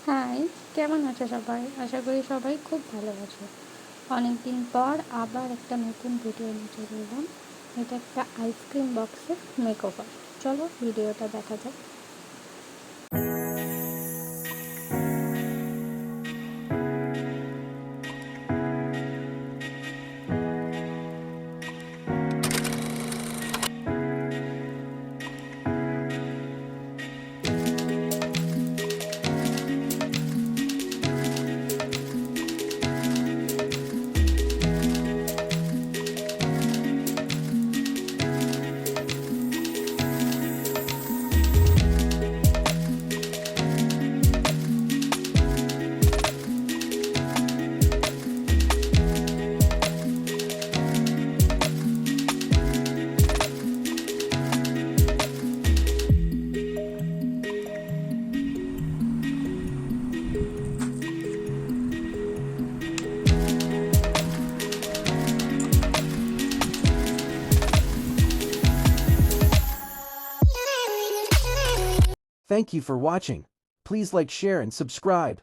High, কেমন আছো সবাই? আশা করি সবাই খুব ভালো আছো। অনেকদিন পর আবার একটা নতুন ভিডিও নিয়ে চলে এলাম। এটা একটা আইসক্রিম বক্সের মেকওভার। চলো ভিডিওটা দেখা যাক। Thank you for watching. Please like, share, and subscribe.